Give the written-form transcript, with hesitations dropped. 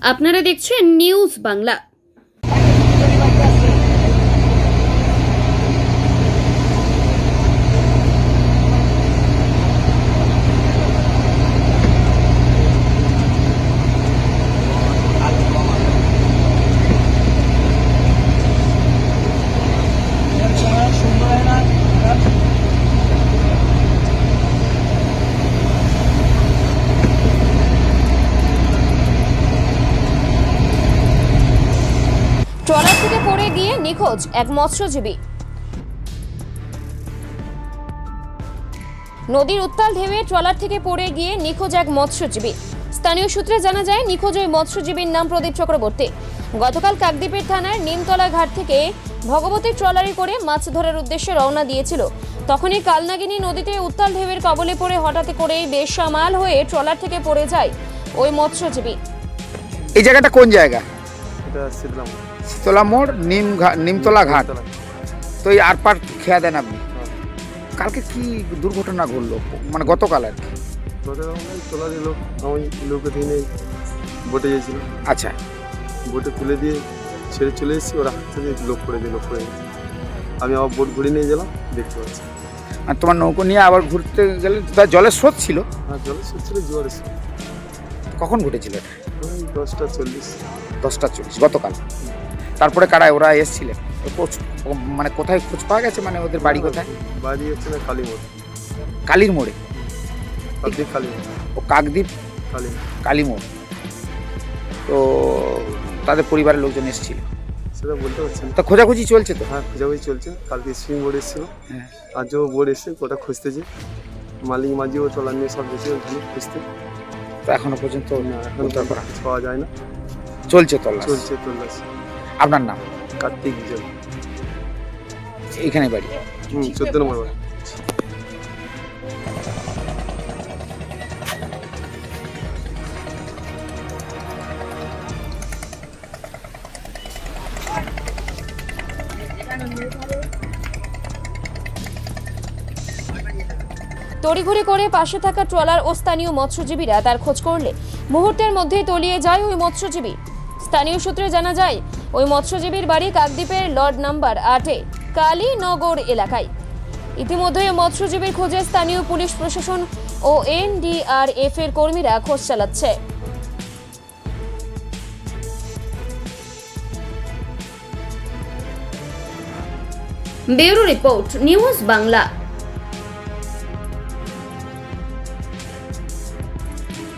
আপনারা দেখছেন news Bangla. Trawler থেকে পড়ে গিয়ে নিখোঁজ এক মৎস্যজীবী। নদীর উত্তাল ঢেউয়ে ট্রলার থেকে পড়ে গিয়ে নিখোঁজ এক মৎস্যজীবী। স্থানীয় সূত্রে জানা যায়, নিখোঁজ ওই মৎস্যজীবীর নাম প্রদীপ চক্রবর্তী। গতকাল কাকদ্বীপের থানার নিমতলা ঘাট থেকে ভগবতী ট্রলারে করে মাছ ধরার উদ্দেশ্যে রওনা দিয়েছিল। তখনই কালনাগিনী নদীতে উত্তাল ঢেউয়ের কবলে পড়ে হঠাৎ করেই বেসামাল হয়ে ট্রলার থেকে পড়ে যায় ওই মৎস্যজীবী। এই জায়গাটা কোন জায়গা? এটা শীতলা মোড়, নিমতলা ঘাট। তো এই আর পার খেয়া দেন আপনি। কালকে কি দুর্ঘটনা ঘটলো, মানে গতকাল আর কি? ট্রলারে লোক, আমি লোকে দিনে বোটে গেছিল। আচ্ছা, বোটে তুলে দিয়ে ছেড়ে চলে এসেছি, ওরা হাত থেকে লোক পড়ে দিয়ে লোক পড়ে গেছে। আমি আবার বোট ঘুরে নিয়ে গেলাম, দেখতে পাচ্ছি। আর তোমার নৌকো নিয়ে আবার ঘুরতে গেলে তার জলের স্রোত ছিল? হ্যাঁ, জলের স্রোত ছিল, জোয়ার এসে। কখন ঘটেছিল এটা? 10:40। 10:40 গতকাল। তারপরে কারায় ওরা এসেছিলেন? মানে কোথায় খোঁজ পাওয়া গেছে, মানে ওদের বাড়ি কোথায়? বাড়ি হচ্ছে না কালী মোড়। কালীর মোড়ে? কাকদ্বীপ কালী মোড়। ও কাকদ্বীপ কালী মোড়। তো তাদের পরিবারের লোকজন এসেছিল? সেটা বলতে পারছি না। তা খোঁজাখুঁজি চলছে তো? হ্যাঁ, খোঁজাখুঁজি চলছে। কালকে স্প্রিং বোর্ড এসেছিল, হ্যাঁ, আজও বোর্ড এসে ওটা খুঁজতেছে। মালিক মাঝিও ট্রলার নিয়ে সব গেছে ওখানে খুঁজতে। তো এখনো পর্যন্ত এখন কিছু পাওয়া যায় না। চলছে তল্লাশি? চলছে তল্লাশ। আপনার নাম? কার্তিক বিজয়। এইখানে বাড়ি? 14 নম্বর বাড়ি। তড়িঘড়ি করে পাশে থাকা ট্রলার ও স্থানীয় মৎস্যজীবীরা তার খোঁজ করলে মুহূর্তের মধ্যেই তলিয়ে যায় ওই মৎস্যজীবী। স্থানীয় সূত্রে জানা যায়, ওই মৎস্যজীবীর বাড়ি কাকদ্বীপের লর্ড নাম্বার 8-এ কালীনগর এলাকায়। ইতিমধ্যে মৎস্যজীবীর খোঁজে স্থানীয় পুলিশ প্রশাসন ও NDRF এর কর্মীরা খোঁজ চালাচ্ছে। Bureau report, news Bangla.